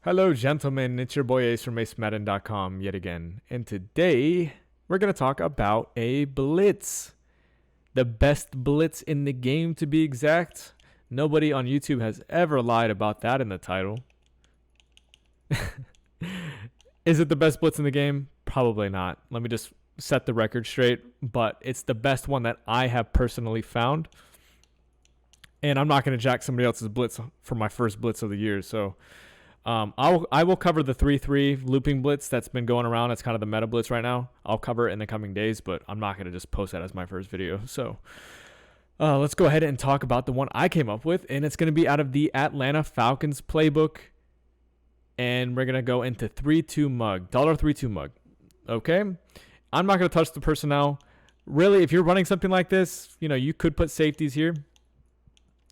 Hello, gentlemen. It's your boy Ace from AceMadden.com yet again. And today, we're going to talk about a blitz. The best blitz in the game, to be exact. Nobody on YouTube has ever lied about that in the title. Is it the best blitz in the game? Probably not. Let me just set the record straight. But it's the best one that I have personally found. And I'm not going to jack somebody else's blitz for my first blitz of the year. So I will cover the 3-3 looping blitz that's been going around. It's kind of the meta blitz right now. I'll cover it in the coming days, but I'm not going to just post that as my first video. So let's go ahead and talk about the one I came up with, and it's going to be out of the Atlanta Falcons playbook. And we're going to go into 3-2 mug, $3-2 mug. Okay? I'm not going to touch the personnel. Really, if you're running something like this, you could put safeties here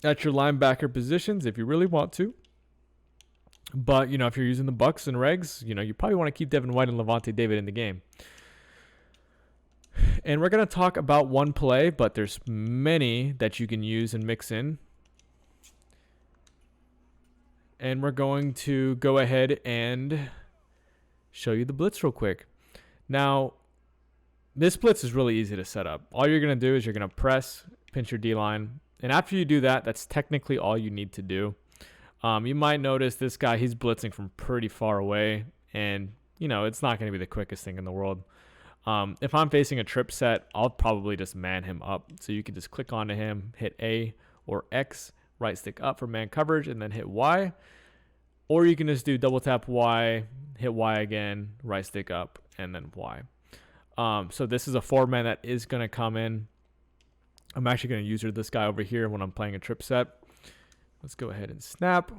at your linebacker positions if you really want to. But, if you're using the Bucks and regs, you probably want to keep Devin White and Levante David in the game. And we're going to talk about one play, but there's many that you can use and mix in. And we're going to go ahead and show you the blitz real quick. Now, this blitz is really easy to set up. All you're going to do is you're going to press, pinch your D-line. And after you do that, that's technically all you need to do. You might notice this guy, he's blitzing from pretty far away, and, it's not going to be the quickest thing in the world. If I'm facing a trip set, I'll probably just man him up. So you can just click onto him, hit A or X, right stick up for man coverage, and then hit Y. Or you can just do double tap Y, hit Y again, right stick up, and then Y. So this is a 4-man that is going to come in. I'm actually going to use this guy over here when I'm playing a trip set. Let's go ahead and snap.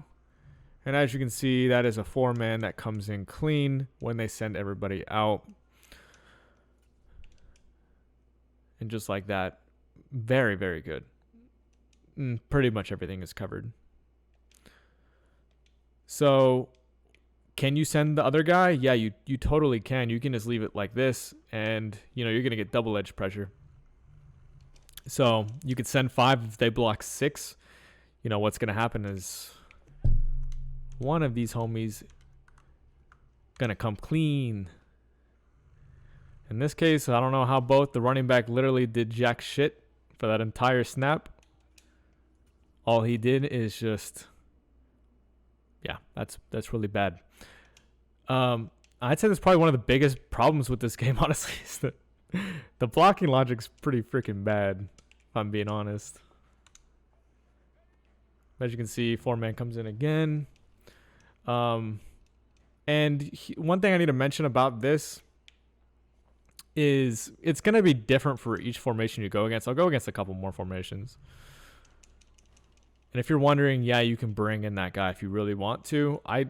And as you can see, that is a 4-man that comes in clean when they send everybody out. And just like that, very, very good. Pretty much everything is covered. So, can you send the other guy? Yeah, you totally can. You can just leave it like this, and you're going to get double edge pressure. So, you could send 5 if they block 6. What's going to happen is one of these homies going to come clean. In this case, I don't know how both. The running back literally did jack shit for that entire snap. All he did is just, yeah, that's really bad. I'd say that's probably one of the biggest problems with this game, honestly, is that the blocking logic's pretty freaking bad, if I'm being honest. As you can see, 4-man comes in again. One thing I need to mention about this is it's going to be different for each formation you go against. I'll go against a couple more formations. And if you're wondering, yeah, you can bring in that guy if you really want to. I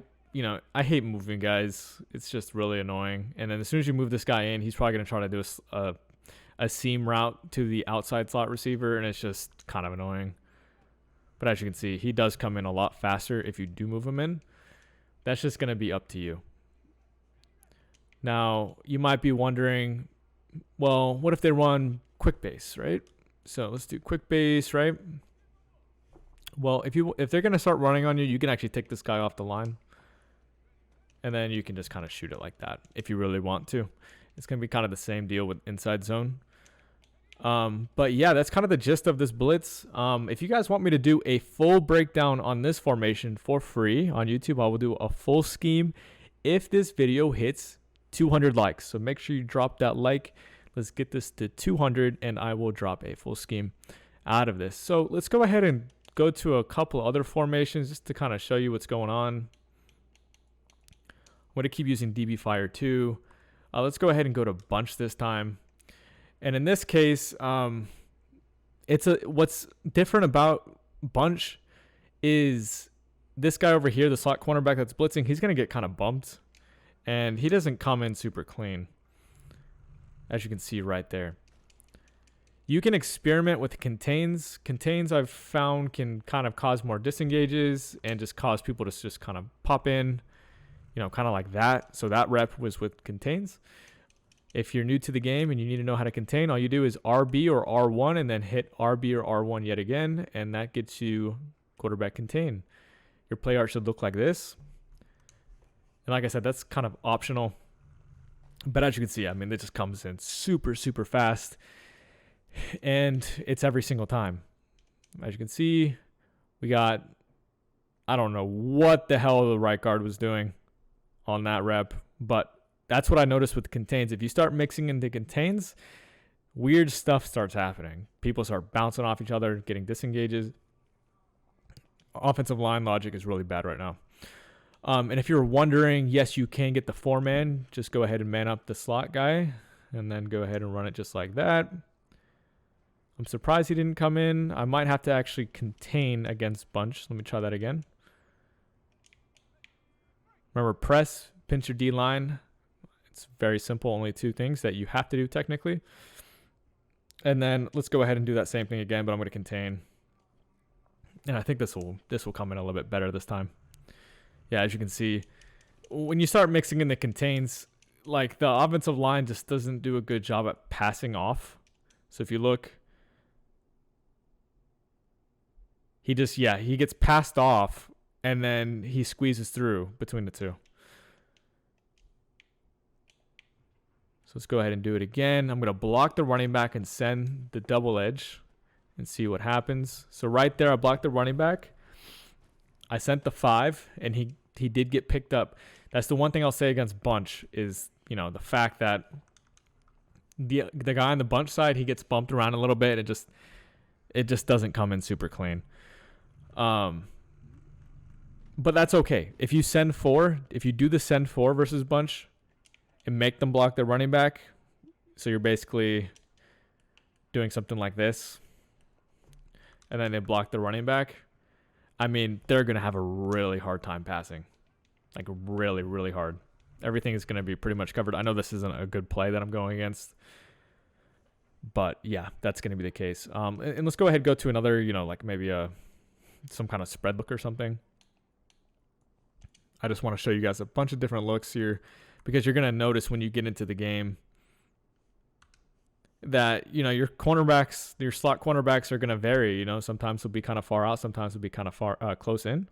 hate moving guys. It's just really annoying. And then as soon as you move this guy in, he's probably going to try to do a seam route to the outside slot receiver, and it's just kind of annoying. But as you can see, he does come in a lot faster if you do move him in. That's just going to be up to you. Now, you might be wondering, well, what if they run quick base, right? So let's do quick base, right? Well, if they're going to start running on you, you can actually take this guy off the line. And then you can just kind of shoot it like that if you really want to. It's going to be kind of the same deal with inside zone. But yeah, that's kind of the gist of this blitz. If you guys want me to do a full breakdown on this formation for free on YouTube, I will do a full scheme if this video hits 200 likes. So make sure you drop that like. Let's get this to 200 and I will drop a full scheme out of this. So let's go ahead and go to a couple other formations just to kind of show you what's going on. I'm going to keep using DB Fire 2. Let's go ahead and go to bunch this time. And in this case, what's different about bunch is this guy over here, the slot cornerback that's blitzing, he's going to get kind of bumped. And he doesn't come in super clean, as you can see right there. You can experiment with contains. Contains, I've found, can kind of cause more disengages and just cause people to just kind of pop in, kind of like that. So that rep was with contains. If you're new to the game and you need to know how to contain, all you do is RB or R1 and then hit RB or R1 yet again, and that gets you quarterback contain. Your play art should look like this. And like I said, that's kind of optional. But as you can see, I mean, it just comes in super, super fast. And it's every single time. As you can see, we got, I don't know what the hell the right guard was doing on that rep. But that's what I noticed with contains. If you start mixing into contains, weird stuff starts happening. People start bouncing off each other, getting disengages. Offensive line logic is really bad right now. And if you're wondering, yes, you can get the 4-man. Just go ahead and man up the slot guy and then go ahead and run it just like that. I'm surprised he didn't come in. I might have to actually contain against bunch. Let me try that again. Remember, press, pinch your D-line. It's very simple, only 2 things that you have to do technically. And then let's go ahead and do that same thing again, but I'm going to contain. And I think this will come in a little bit better this time. Yeah, as you can see, when you start mixing in the contains, like the offensive line just doesn't do a good job at passing off. So if you look, he gets passed off and then he squeezes through between the two. So let's go ahead and do it again. I'm going to block the running back and send the double edge and see what happens. So right there, I blocked the running back. I sent the 5, and he did get picked up. That's the one thing I'll say against bunch is, you know, the fact that the guy on the bunch side, he gets bumped around a little bit. It just doesn't come in super clean. But that's okay. If you do the send 4 versus bunch and make them block the running back, so you're basically doing something like this, and then they block the running back, I mean, they're going to have a really hard time passing. Like, really, really hard. Everything is going to be pretty much covered. I know this isn't a good play that I'm going against. But, yeah, that's going to be the case. And let's go ahead and go to another, you know, like maybe some kind of spread look or something. I just want to show you guys a bunch of different looks here, because you're going to notice when you get into the game that, you know, your cornerbacks, your slot cornerbacks are going to vary. You know, sometimes they'll be kind of far out, sometimes they'll be kind of far close in.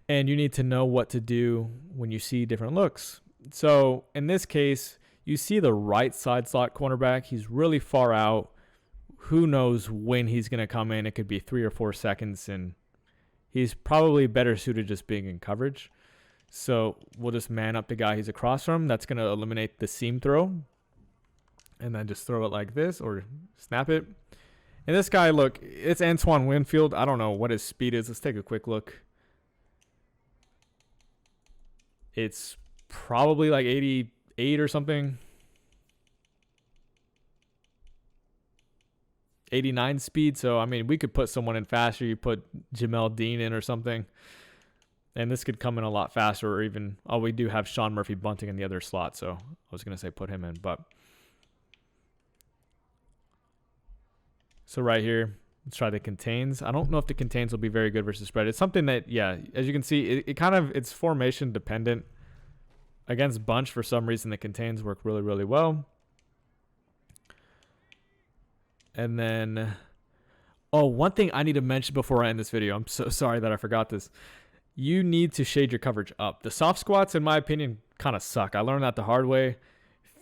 And you need to know what to do when you see different looks. So in this case, you see the right side slot cornerback. He's really far out. Who knows when he's going to come in? It could be 3 or 4 seconds, and he's probably better suited just being in coverage. So we'll just man up the guy he's across from. That's going to eliminate the seam throw. And then just throw it like this or snap it. And this guy, look, it's Antoine Winfield. I don't know what his speed is. Let's take a quick look. It's probably like 88 or something. 89 speed. So, I mean, we could put someone in faster. You put Jamel Dean in or something. And this could come in a lot faster, or even, we do have Sean Murphy Bunting in the other slot. So I was going to say put him in, but. So right here, let's try the contains. I don't know if the contains will be very good versus spread. It's something that, yeah, as you can see, it's formation dependent. Against bunch, for some reason, the contains work really, really well. And then, one thing I need to mention before I end this video. I'm so sorry that I forgot this. You need to shade your coverage up. The soft squats, in my opinion, kind of suck. I learned that the hard way.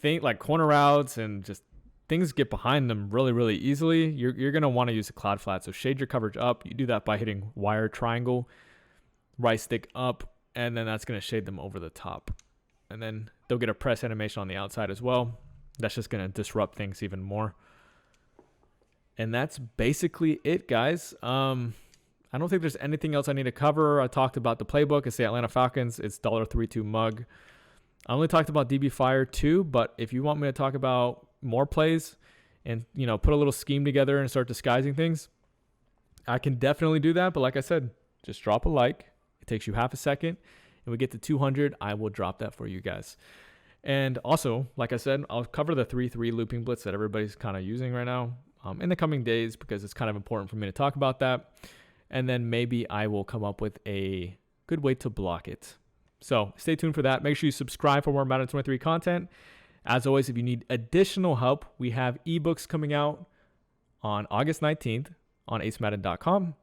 Think like corner routes and just things get behind them really, really easily. You're going to want to use a cloud flat. So shade your coverage up. You do that by hitting wire triangle, right stick up, and then that's going to shade them over the top. And then they'll get a press animation on the outside as well. That's just going to disrupt things even more. And that's basically it, guys. I don't think there's anything else I need to cover. I talked about the playbook. It's the Atlanta Falcons. It's $32 mug. I only talked about DB Fire too, but if you want me to talk about more plays and, you know, put a little scheme together and start disguising things, I can definitely do that. But like I said, just drop a like. It takes you half a second, and we get to 200. I will drop that for you guys. And also, like I said, I'll cover the 3-3 looping blitz that everybody's kind of using right now in the coming days, because it's kind of important for me to talk about that. And then maybe I will come up with a good way to block it. So stay tuned for that. Make sure you subscribe for more Madden 23 content. As always, if you need additional help, we have ebooks coming out on August 19th on acemadden.com.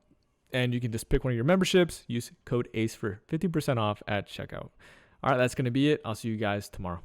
And you can just pick one of your memberships. Use code ACE for 50% off at checkout. All right, that's going to be it. I'll see you guys tomorrow.